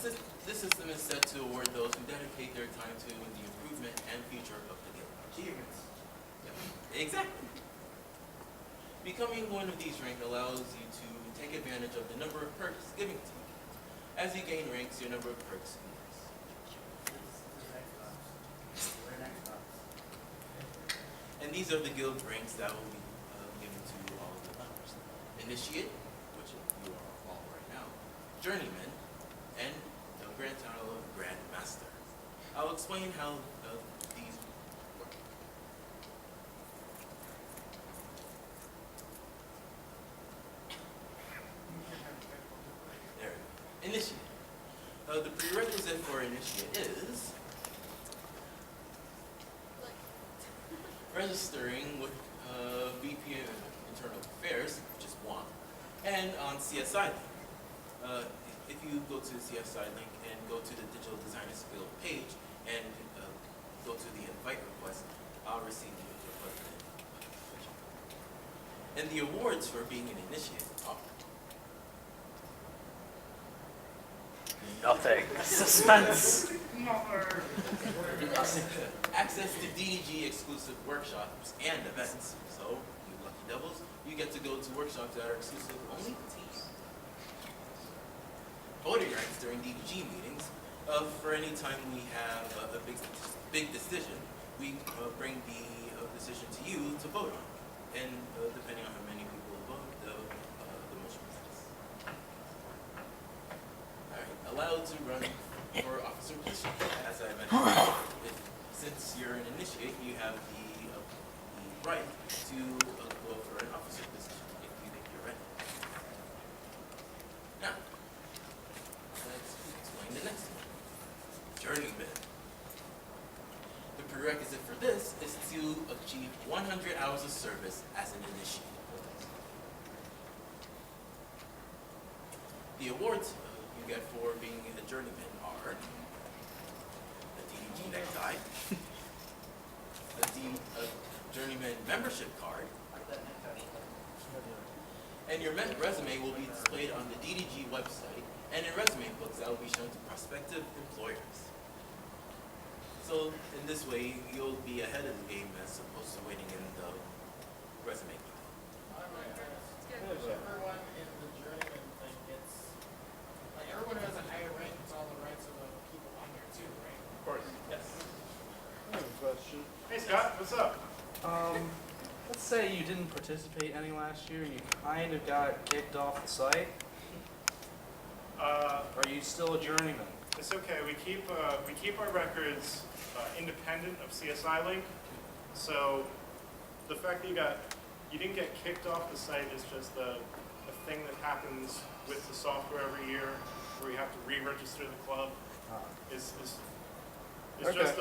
This system is set to award those who dedicate their time to the improvement and future of the guild. Achievements. Yep. Exactly. Becoming one of these ranks allows you to take advantage of the number of perks given to you. As you gain ranks, your number of perks increase. And these are the guild ranks that will be given to all of the members. Initiate, which you are all right now, Journeyman, and the grand title of Grand Master. I'll explain how these work. There we go. Initiate. The prerequisite for Initiate is registering with VP Internal Affairs, which is one, and on CSI Link. If you go to the CSI Link and go to the Digital Designers Guild page and go to the invite request, I'll receive you your button. And the awards for being an initiate are Nothing. Suspense. access to DDG exclusive workshops and events. So, you lucky devils, you get to go to workshops that are exclusive only to teams. Voting rights during DDG meetings. For any time we have a big decision, we bring the decision to you to vote on. And depending on how many people vote, the motion passes. Alright, allowed to run for officer position. As I mentioned, since you're an initiate, you have the right to go for an officer position if you think you're ready. Now, let's explain the next one. Journeyman. The prerequisite for this is to achieve 100 hours of service as an initiate. The awards you get for being a journeyman are a DDG necktie, a journeyman membership card, and your resume will be displayed on the DDG website and in resume books that will be shown to prospective employers. So in this way, you'll be ahead of the game as opposed to waiting in the resume pile. Everyone in the journeyman thing gets, like, everyone has a higher rank, it's all the rights of the people on there too, right? Of course, yes. I have a question. Hey Scott, what's up? Let's say you didn't participate any last year and you kind of got kicked off the site. Are you still a journeyman? It's okay. We keep our records independent of CSI Link. So the fact that you didn't get kicked off the site is just a thing that happens with the software every year, where you have to re-register the club. It's Okay. just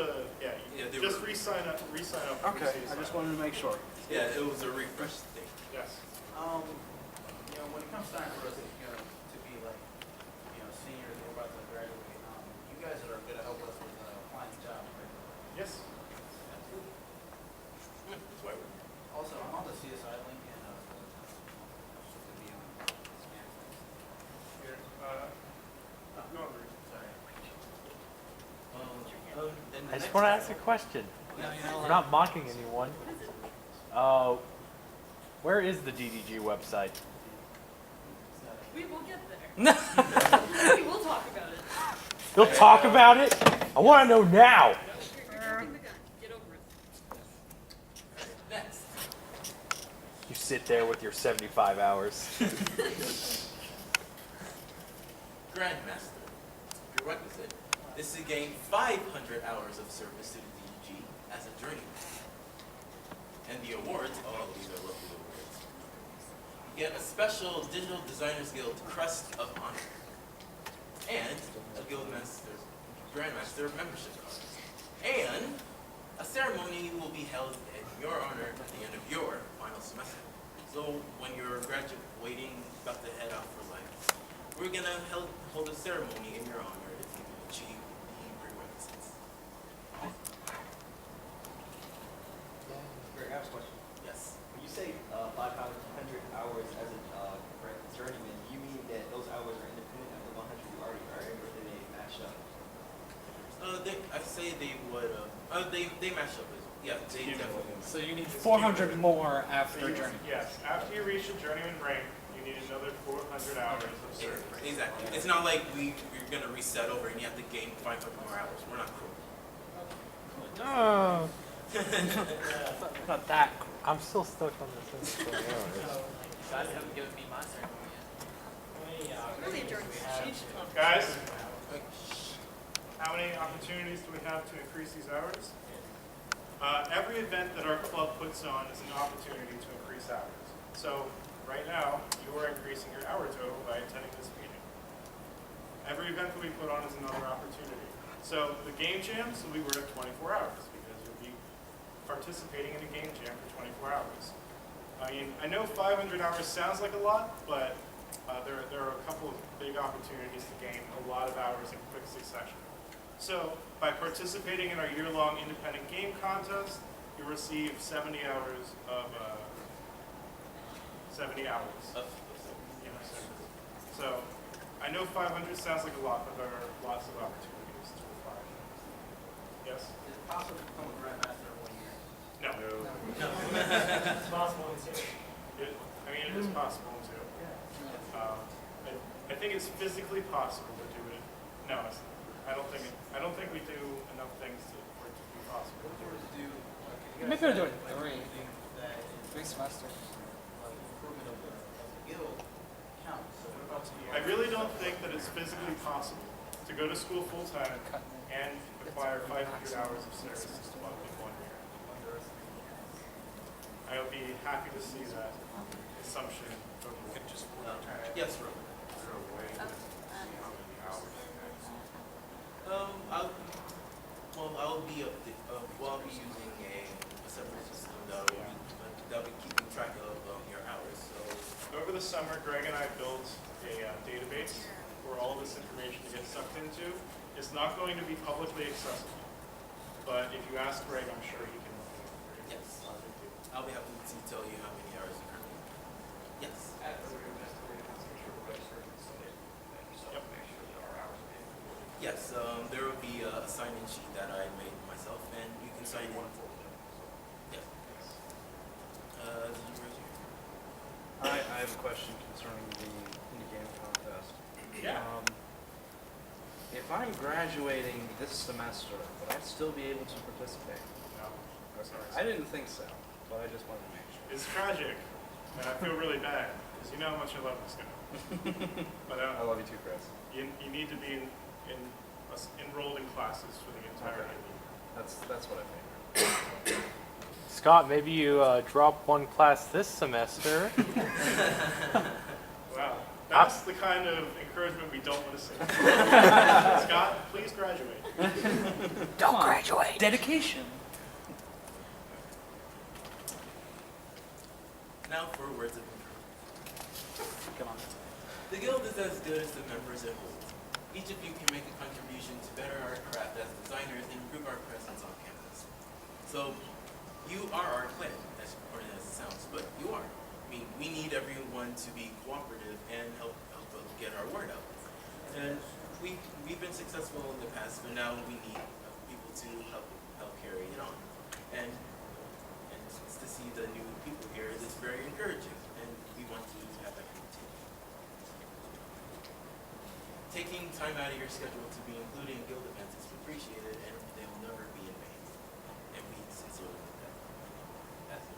just were- re-sign up. Okay, I just wanted to make sure. Yeah, it was a refresh thing. Yes. When it comes time for us, to be like, seniors, we're about to graduate. You guys are going to help us with applying the job, right? Yes. Absolutely. That's why we're here. Also, I'm on the CSI link and to be on scan. Here. No worries. Sorry. Then the I just next want to one- ask a question. Yeah. We're not mocking anyone. Where is the DDG website? We will get there. We will talk about it. You'll talk about it? I want to know now. You're jumping the gun. Get over it. Next. You sit there with your 75 hours. Grandmaster. Prerequisite is to gain 500 hours of service to the DDG as a journeyman. And the awards, all these are lovely awards. You get a special Digital Designers Guild Crest of Honor and a Grandmaster membership card. And a ceremony will be held in your honor at the end of your final semester. So when you're graduating, about to head out for life, we're gonna hold a ceremony in your honor if you achieve the prerequisites. Greg, I have a question. Yes. When you say 500 hours as a journeyman, do you mean that those hours are independent of the 100 you already earned, or do they they would. They match up as well. Yeah, they definitely. So you need 400 more after So you- journey. Yes, after you reach the journeyman rank, you need another 400 hours of service. Exactly. It's not like we're gonna reset over and you have to gain 500 more hours. We're not cruel. No. Not that. I'm still stuck on this. You guys haven't given me my ceremony yet. Really enjoying this. Guys, how many opportunities do we have to increase these hours? Every event that our club puts on is an opportunity to increase hours. So right now, you are increasing your hour total by attending this meeting. Every event that we put on is another opportunity. So the game jams will be worth 24 hours because you'll be participating in a game jam for 24 hours. I mean, I know 500 hours sounds like a lot, but there are a couple of big opportunities to gain a lot of hours in quick succession. So by participating in our year-long independent game contest, you receive 70 hours of 70 hours. You know, so I know 500 sounds like a lot, but there are lots of opportunities to apply. Yes? Is it possible to become a grandmaster in 1 year? No. It's possible in 2. I mean, it is possible too. I think it's physically possible to do it. No, it's, I don't think we do enough things for it to be possible. If we were to do, Maybe we're doing like, 3. anything that is 3 semesters. improvement of the guild counts. So what about the I really don't think that it's physically possible to go to school full-time and acquire 500 hours of service in 1 year. I would be happy to see that assumption go forward. Yes, bro. I'll be I'll be using a separate system that'll be keeping track of your hours. So Over the summer, Greg and I built a database where all of this information gets sucked into. It's not going to be publicly accessible, but if you ask Greg, I'm sure he can. yes, I'll be happy to tell you how many hours you currently. Yes. Yes, there will be a sign-in sheet that I made myself, and you can sign in. Yes. Did you raise your hand? I have a question concerning the indie game contest. Yeah. If I'm graduating this semester, would I still be able to participate? No. I didn't think so, but I just wanted to make sure. It's tragic, and I feel really bad, because you know how much I love this guy. But I love you too, Chris. you need to be enrolled in classes for the entire Okay. year. That's what I figured. Scott, maybe you drop one class this semester. Wow, that's the kind of encouragement we don't want to see. Scott, please graduate. Don't graduate. Dedication. Now for words of encouragement. Come on. The guild is as good as the members it holds. Each of you can make a contribution to better our craft as designers and improve our presence on campus. So, you are our clan, as corny as it sounds, but you are. I mean, we need everyone to be cooperative and help us get our word out. And we've been successful in the past, but now we need people to help carry it on. And to see the new people here is very encouraging, and we want to have that continue. Taking time out of your schedule to be included in guild events is appreciated, and they will never be in vain. And we sincerely mean that. That's it.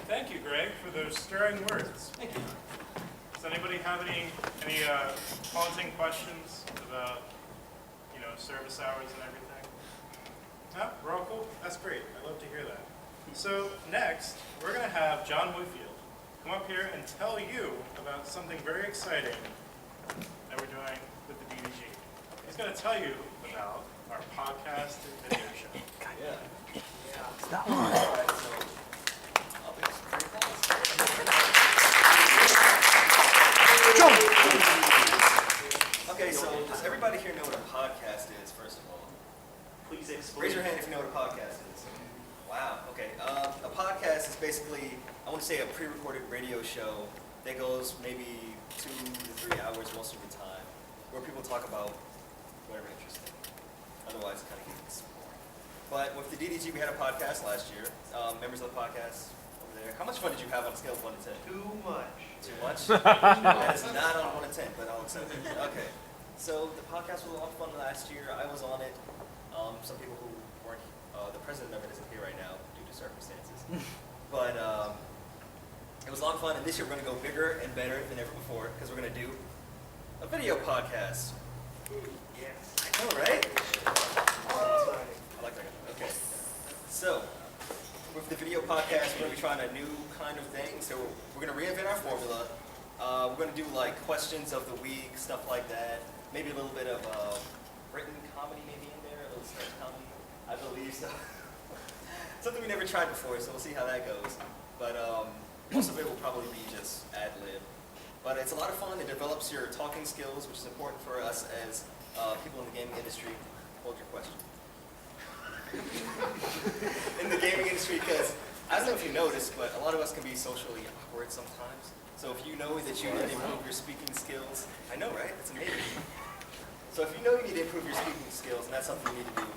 Thank you, Greg, for those stirring words. Thank you. Does anybody have any haunting questions about, service hours and everything? No? We're all cool? That's great. I love to hear that. So next, we're going to have John Whitfield come up here and tell you about something very exciting that we're doing with the DDG. He's going to tell you about our podcast and video show. Okay, so does everybody here know what a podcast is, first of all? Please explain. Raise your hand if you know what a podcast is. Wow, okay. A podcast is basically, I want to say, a pre-recorded radio show that goes maybe 2 to 3 hours most of the time, where people talk about whatever interesting. Otherwise, it kind of gets boring. But with the DDG, we had a podcast last year. Members of the podcast over there. How much fun did you have on a scale of 1 to 10? Too much. Too much? That is not on 1 to 10, but I'll accept it. Okay. So the podcast was a lot of fun last year. I was on it. Some people who weren't, the president of it isn't here right now due to circumstances. But it was a lot of fun, and this year we're going to go bigger and better than ever before, because we're going to do a video podcast. Yes. I know, right? I like that. Okay. So, with the video podcast, we're going to be trying a new kind of thing. So we're going to reinvent our formula. We're going to do like questions of the week, stuff like that. Maybe a little bit of written comedy maybe in there, a little sketch comedy. I believe so. Something we never tried before, so we'll see how that goes. But most of it will probably be just ad-lib. But it's a lot of fun. It develops your talking skills, which is important for us as people in the gaming industry. Hold your question. In the gaming industry, because I don't know if you noticed, but a lot of us can be socially awkward sometimes. So if you know that you need to improve your speaking skills, I know, right? It's amazing. So if you know you need to improve your speaking skills, and that's something you need to do,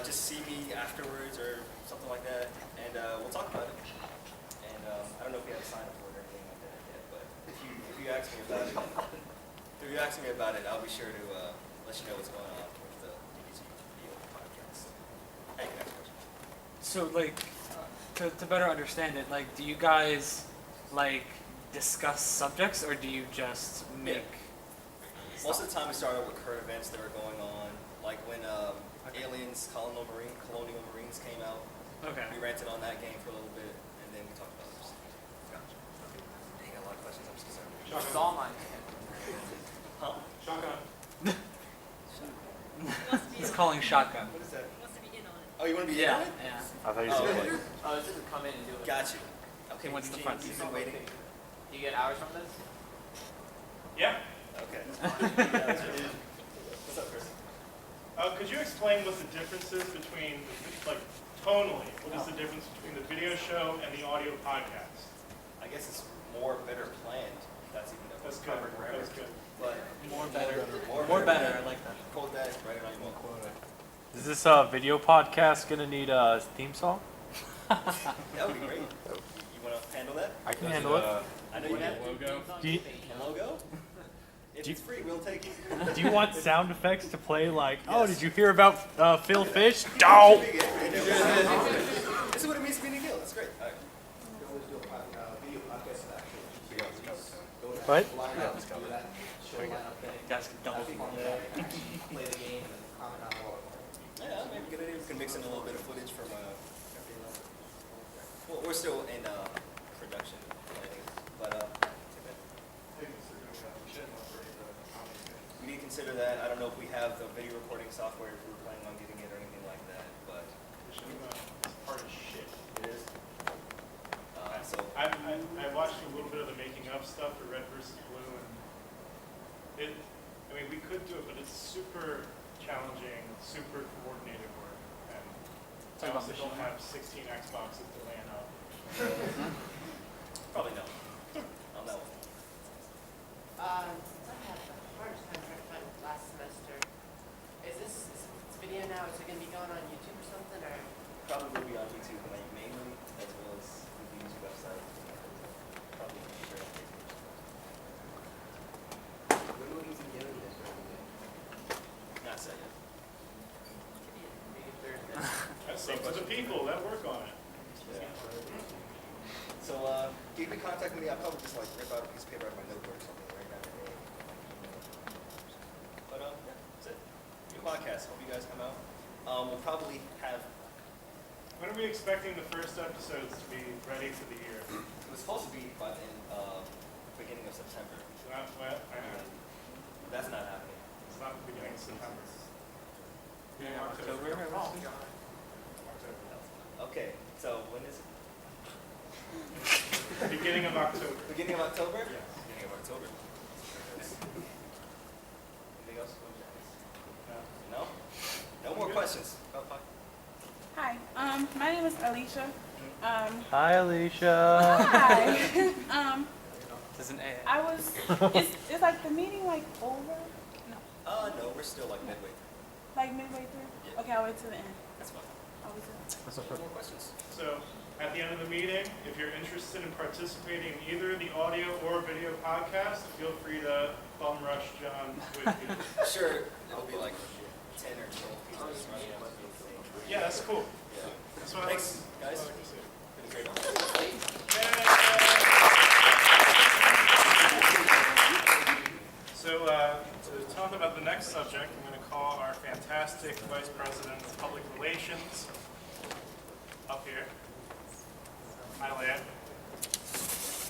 just see me afterwards or something like that, and we'll talk about it. And I don't know if we have a sign up for it or anything like that yet, but if you ask me about it, I'll be sure to let you know what's going on with the DDG podcast. Hey, next question. So, like, to better understand it, like, do you guys, like, discuss subjects, or do you just make... Most of the time we start out with current events that are going on, like when Aliens, Colonial Marines came out. Okay. We ranted on that game for a little bit, and then we talked about others. Gotcha. Dang, got a lot of questions. I'm just concerned. It's all mine. Huh? Shotgun. He's calling shotgun. What is that? He wants to be in on it. Oh, you want to be in on it? Yeah. I thought you Oh, said okay. like, Oh, this is come in and do it. Got you. Okay, wants the Eugene, front you've seat. been waiting. Do you get hours from this? Yeah. Okay. What's up, Chris? Could you explain what the difference is between, like, tonally, what is the difference between the video show and the audio podcast? I guess it's more better planned. That's even a That's good. proper grammar. That's good. But More better. more better. I like that. Quote that right on your wall. is this video podcast gonna need a theme song? That would be great. You want to handle that? I can handle it. I know you can. Logo. Do you, A logo? If it's free, we'll take it. do you want sound effects to play like, oh, Yes. did you hear about Phil Fish? No! This is what it means to be in a guild. That's great. All right. What? Guys can double Play the game and comment on what. Yeah, maybe good idea. We can mix in a little bit of footage from well, we're still in production planning, but we need to consider that. I don't know if we have the video recording software, if we were planning on getting it or anything like that, but It's hard as shit. it is. So I watched a little bit of the making of stuff for Red vs. Blue, and I mean, we could do it, but it's super challenging, super coordinated work, and I also don't have 16 Xboxes to land up. probably no. On that one. I had the hardest time trying to find it last semester. Is this video now, is it going to be going on YouTube or something, or? Probably will be on YouTube mainly, as well as the DDG website. Probably sure. When will you be doing this? Not set yet. Maybe Thursday. That's up to the people that work on it. Yeah. So, if you contact me, I'll probably just like rip out a piece of paper out of my notebook or something right down your name. But, yeah, that's it. New podcast. Hope you guys come out. We'll probably have, When are we expecting the first episodes to be ready for the year? it was supposed to be by the beginning of September. It's not, That's not happening. it's not the beginning of September. October. October. Okay, so when is it? Beginning of October. Beginning of October? Yes. Beginning of October. Anything else? No? No more questions? Oh, fine. Hi, my name is Alicia. Hi, Alicia. Hi. This is an A. I was. It's like the meeting like over. No, No, we're still like midway through. like midway through. Yeah. Okay, I'll wait till the end. That's fine. I'll wait till the end. Any more questions? So, at the end of the meeting, if you're interested in participating in either the audio or video podcast, feel free to bum rush John with you. Sure, it'll be like 10 or 12 pieces. Yeah, that's cool. Yeah. That's what Thanks, guys. I like to see. Been a great one. So, to talk about the next subject, I'm going to call our fantastic Vice President of Public Relations up here. Hi, Leah.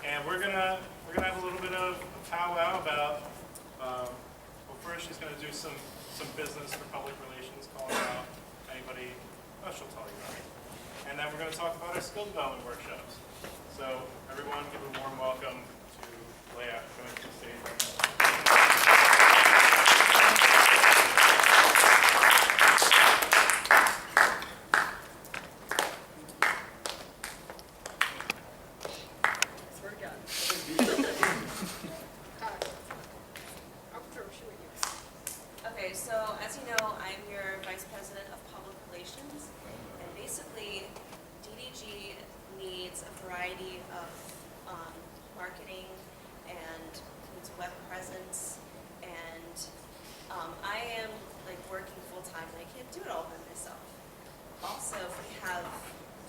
And we're gonna have a little bit of a powwow about. Well, first she's gonna do some business for public relations, calling out anybody. Oh, she'll tell you about it. And then we're gonna talk about our skill development workshops. So everyone, give a warm welcome to Leah coming to the stage right now. Okay, so as you know, I'm your Vice President of Public Relations, and basically, DDG needs a variety of marketing and needs web presence, and I am like working full-time, and I can't do it all by myself. Also, if we have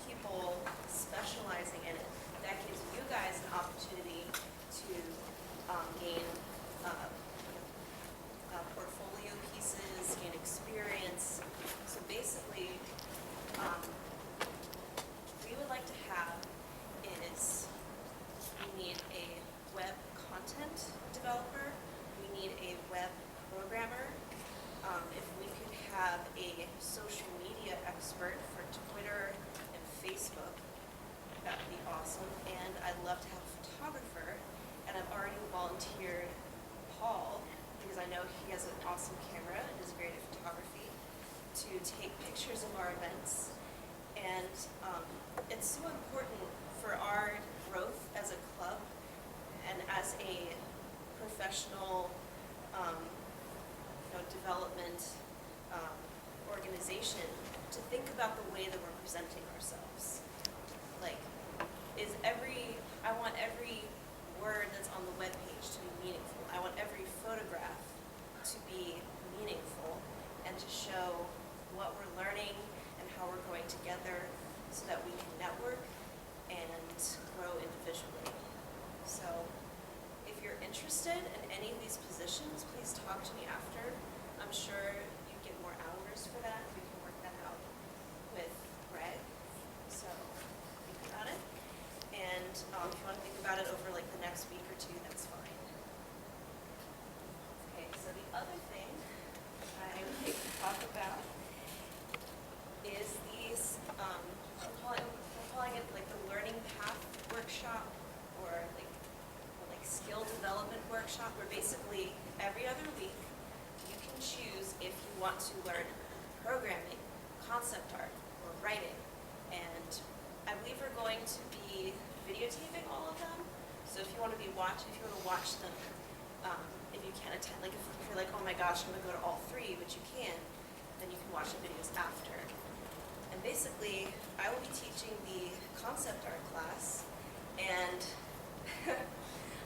people specializing in it, that gives you guys an opportunity to gain portfolio pieces, gain experience. So basically, we would like to have is we need a web content developer, we need a web programmer. If we could have a social media expert for Twitter and Facebook, that would be awesome. And I'd love to have a photographer, and I've already volunteered Paul, because I know he has an awesome camera and is great at photography, to take pictures of our events. And it's so important for our growth as a club and as a professional development organization to think about the way that we're presenting ourselves. Like, I want every word that's on the webpage to be meaningful. I want every photograph to be meaningful and to show what we're learning and how we're growing together so that we can network and grow individually. So if you're interested in any of these positions, please talk to me after. I'm sure you get more hours for that. We can work that out with Greg. So think about it. And if you want to think about it over like the next week or two, that's fine. Okay, so the other thing I would like to talk about is these, we're calling it like the learning path workshop or like skill development workshop, where basically every other week you can choose if you want to learn programming, concept art, or writing. And I believe we're going to be videotaping all of them. So if you want to watch them, if you can't attend, like if you're like, oh my gosh, I'm going to go to all three, which you can, then you can watch the videos after. And basically, I will be teaching the concept art class, and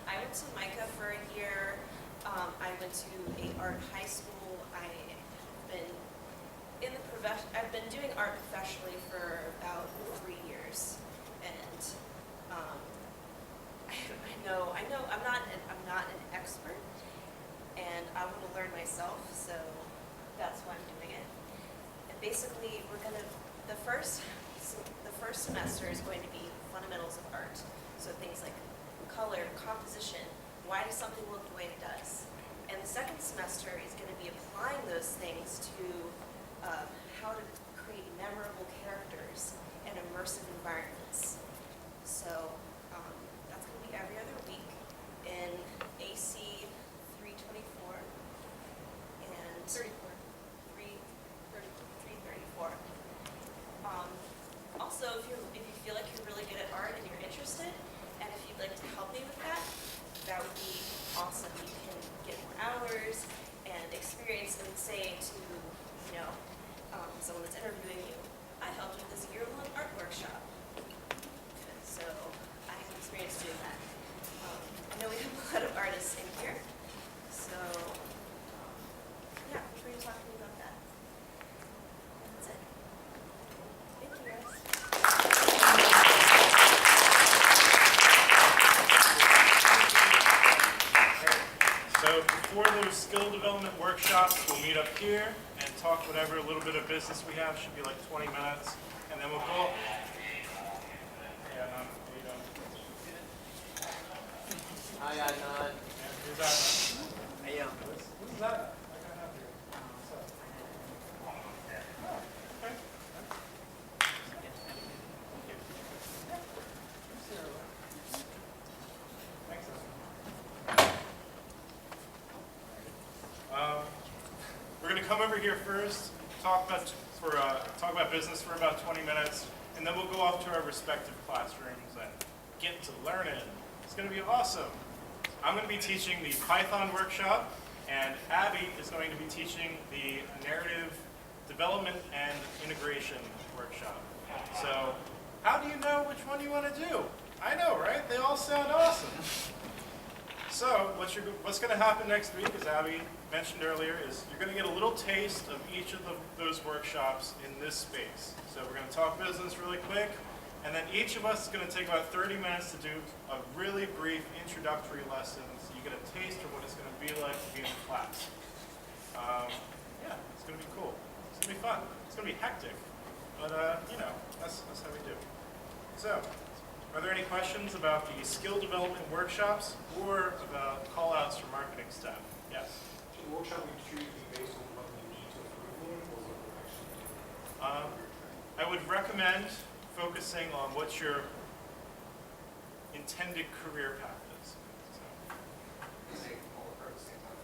I went to Micah for a year. I went to a art high school. I've been doing art professionally for about 3 years, and I know I'm not an expert, and I want to learn myself, so that's why I'm doing it. And basically, the first semester is going to be fundamentals of art, so things like color, composition, why does something look the way it does? And the second semester is going to be applying those things to how to create memorable characters and immersive environments. So that's going to be every other week in AC 324 and 334. Also, if you're experience in saying to, someone that's interviewing you, I helped with this year-long art workshop. So I have experience doing that. I know we have a lot of artists in here, so yeah, I'm sure you're talking about that. That's it. Thank you, guys. So before those skill development workshops, we'll meet up here and talk whatever little bit of business we have. Should be like 20 minutes, and then we'll go. Yeah, none. You don't. I got none. Yeah, who's that? I am. Who's that? I got out here. What's up? Oh, okay. Thanks. We're going to come over here first, talk about business for about 20 minutes, and then we'll go off to our respective classrooms and get to learning. It's going to be awesome. I'm going to be teaching the Python workshop, and Abby is going to be teaching the narrative development and integration workshop. So, how do you know which one you want to do? I know, right? They all sound awesome. So, what's going to happen next week, as Abby mentioned earlier, is you're going to get a little taste of each of those workshops in this space. So we're going to talk business really quick, and then each of us is going to take about 30 minutes to do a really brief introductory lesson so you get a taste of what it's going to be like to be in class. Yeah, it's going to be cool. It's going to be fun. It's going to be hectic, but that's how we do. So, are there any questions about the skill development workshops or about call-outs for marketing staff? Yes? The workshop we choose be based on what we need to improve on, or what we're actually doing? I would recommend focusing on what your intended career path is. So, They all occur at the same time.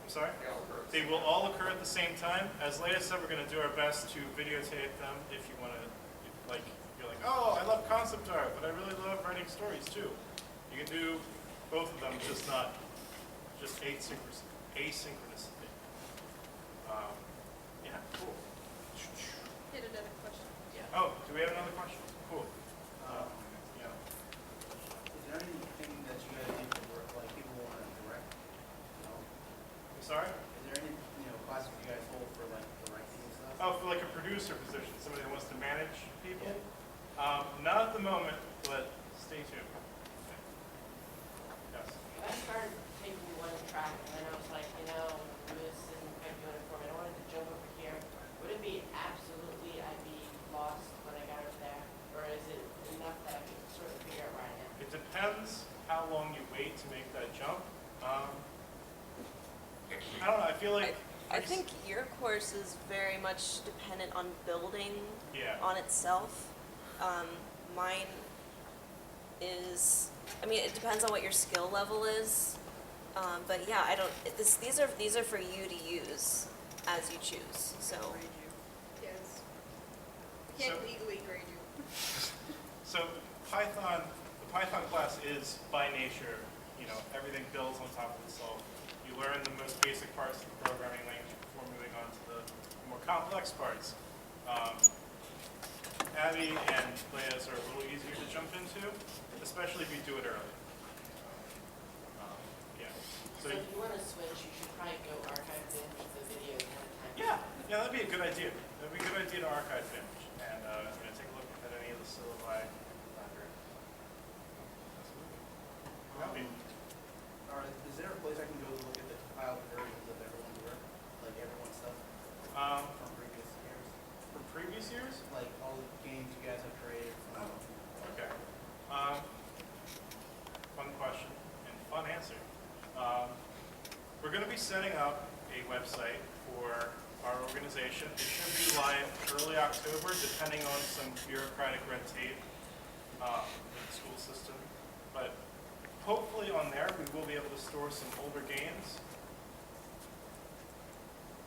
I'm sorry? They all occur at the They same will all occur at the same time. As Leia said, we're going to do our best to videotape them if you want to, you're like, oh, I love concept art, but I really love writing stories too. You can do both of them, just asynchronously. Yeah, cool. Hit another question. Oh, do we have another question? Cool. Yeah. Is there anything that you guys do for work, like people want to direct? I'm sorry? Is there any, classes you guys hold for like directing and stuff? Oh, for like a producer position, somebody that wants to manage people? Yeah. Not at the moment, but stay tuned. Yes. I started taking one track, and then I was like, this isn't quite doing it for me. I wanted to jump over here. Would it be absolutely, I'd be lost when I got over there? Or is it enough that I can sort of figure out where I am? It depends how long you wait to make that jump. I don't know, I feel like... I think your course is very much dependent on building Yeah. on itself. Mine is, it depends on what your skill level is. But yeah, these are for you to use as you choose, so. Yes. We can't legally grade you. So the Python class is by nature, everything builds on top of itself. You learn the most basic parts of the programming language before moving on to the more complex parts. Abby and Leia's are a little easier to jump into, especially if you do it early. Yeah. So if you want to switch, you should probably go archive binge the video one time. Yeah, that'd be a good idea. That'd be a good idea to archive binge and take a look at any of the syllabi library. Absolutely. Is there a place I can go look at the compiled versions of everyone's work, like everyone's stuff from previous years? From previous years? Like all the games you guys have created from. Okay. Fun question and fun answer. We're going to be setting up a website for our organization. It should be live early October, depending on some bureaucratic red tape in the school system. But hopefully on there, we will be able to store some older games.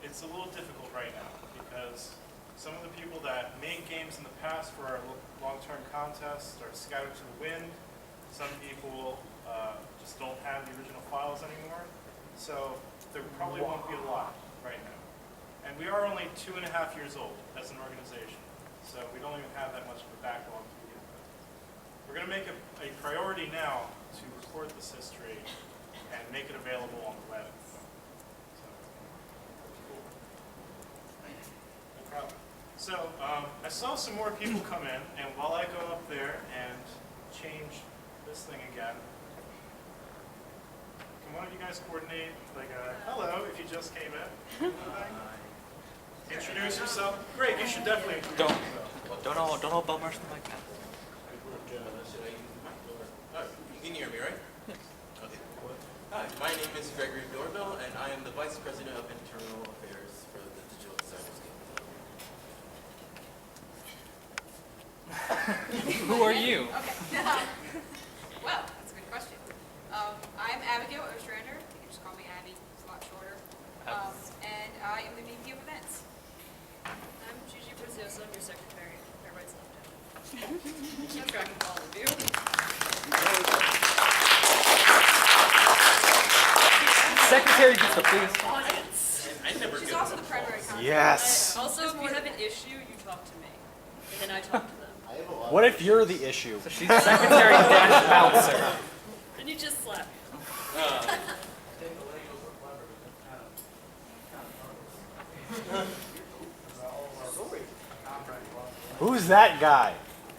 It's a little difficult right now because some of the people that made games in the past for our long-term contests are scattered to the wind. Some people just don't have the original files anymore. So there probably won't be a lot. right now. And we are only 2.5 years old as an organization, so we don't even have that much of a backlog to begin with. We're going to make a priority now to record this history and make it available on the web. So, cool. No problem. So, I saw some more people come in, and while I go up there and change this thing again, can one of you guys coordinate, like, hello, if you just came in? Introduce yourself. Great, you should definitely introduce yourself. Don't all bum rush the mic now. You can hear me, right? Okay. Hi, my name is Gregory Doorbell, and I am the Vice President of Internal Affairs for the Digital Designers Guild. Who are you? Okay. Well, that's a good question. I'm Abigail Ostrander. You can just call me Abby. It's a lot shorter. And I am the VP of Events. I'm Gigi Brazioso. I'm your secretary. Everybody's left out. I'm tracking all of you. Secretary gets the please. She's also the primary contact. Yes. Also, if you have an issue, you talk to me. And then I talk to them. What if you're the issue? So she's secretary dash bouncer. Then you just slap me. Who's that guy?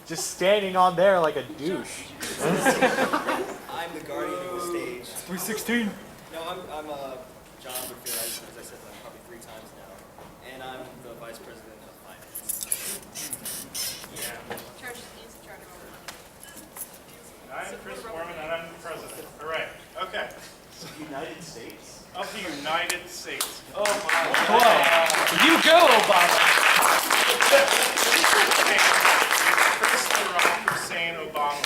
Just standing on there like a douche. I'm the guardian of the stage. 316. No, I'm John Woodfield, as I said probably 3 times now. And I'm the Vice President of Finance. Yeah. Charge needs to charge over. I'm Chris Foreman, and I'm the president. All right. Okay. United States? Of the United States. Oh my Whoa. You go, Obama. Chris Barack Hussein Obama.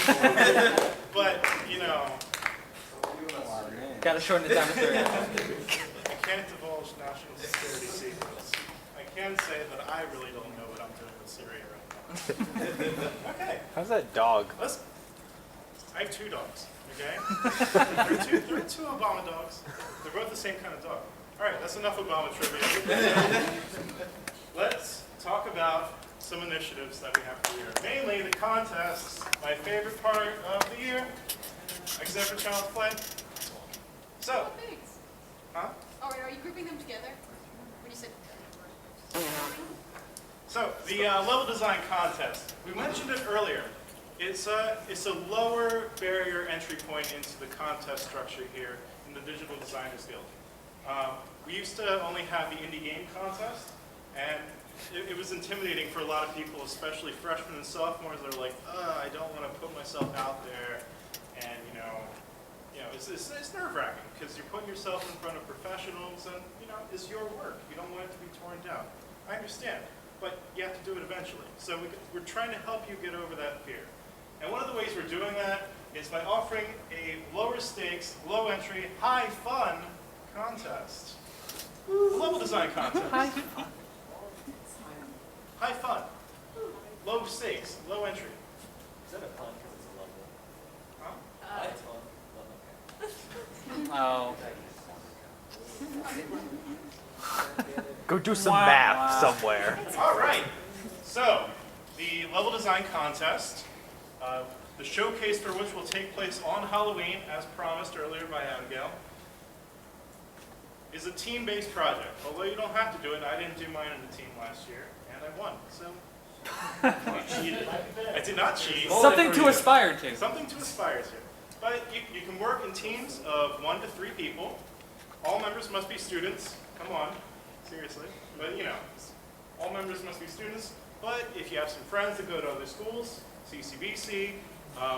But, you know, Gotta shorten it down to 30. I can't divulge national security secrets. I can say that I really don't know what I'm doing with Syria right now. Okay. How's that dog? I have 2 dogs, okay? There are two Obama dogs. They're both the same kind of dog. All right, that's enough Obama trivia. Let's talk about some initiatives that we have for the year. Mainly the contests, my favorite part of the year, except for Child's Play. So, Thanks. huh? Oh, wait, are you grouping them together? When you said... So, the level design contest. We mentioned it earlier. It's a lower barrier entry point into the contest structure here in the Digital Designers Guild. We used to only have the indie game contest, and it was intimidating for a lot of people, especially freshmen and sophomores that are like, I don't want to put myself out there, and it's nerve-wracking because you're putting yourself in front of professionals, and it's your work. You don't want it to be torn down. I understand, but you have to do it eventually. So we're trying to help you get over that fear. And one of the ways we're doing that is by offering a lower stakes, low entry, high fun contest. A level design contest. High fun. Low stakes, low entry. Is that a pun because it's a level? Huh? It's fun. Oh. Go do some Wow. math somewhere. All right. So, the level design contest, the showcase for which will take place on Halloween, as promised earlier by Abigail, is a team-based project. Although you don't have to do it, I didn't do mine in a team last year, and I won. So, you cheated. I did not cheat. Something to aspire to. Something to aspire to. But you can work in teams of 1 to 3 people. All members must be students. Come on, seriously. But all members must be students. But if you have some friends that go to other schools, CCBC,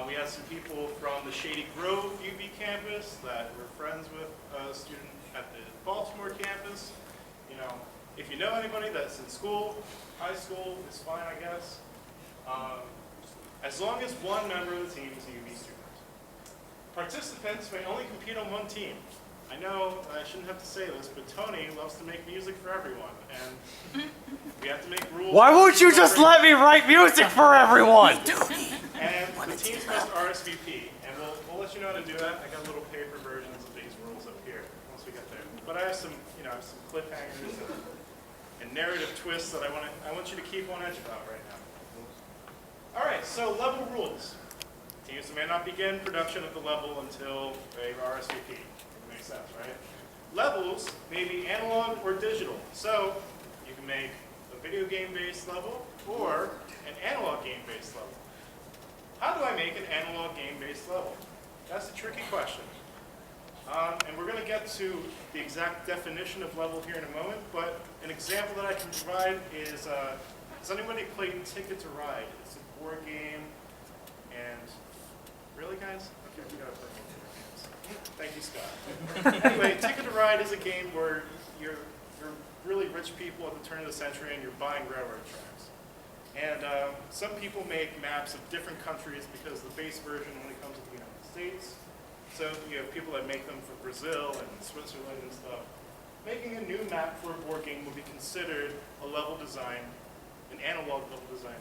we had some people from the Shady Grove UB campus that were friends with a student at the Baltimore campus. If you know anybody that's in school, high school is fine, I guess. As long as one member of the team is a UB student. Participants may only compete on one team. I know I shouldn't have to say this, but Tony loves to make music for everyone, and we have to make rules. Why won't you just let me write music for everyone? And the teams must RSVP, and we'll let you know how to do that. I got little paper versions of these rules up here once we get there. but I have some, I have some cliffhangers and narrative twists that I want you to keep on edge about right now. All right, so level rules. Teams may not begin production of the level until a RSVP. Makes sense, right? Levels may be analog or digital. So you can make a video game-based level or an analog game-based level. How do I make an analog game-based level? That's a tricky question. And we're going to get to the exact definition of level here in a moment, but an example that I can provide is, has anybody played Ticket to Ride? It's a board game, and really, guys? Okay, we got to play more board games. Thank you, Scott. Anyway, Ticket to Ride is a game where you're really rich people at the turn of the century, and you're buying railroad tracks. And some people make maps of different countries because the base version only comes with the United States. So you have people that make them for Brazil and Switzerland and stuff. Making a new map for a board game would be considered a level design, an analog level design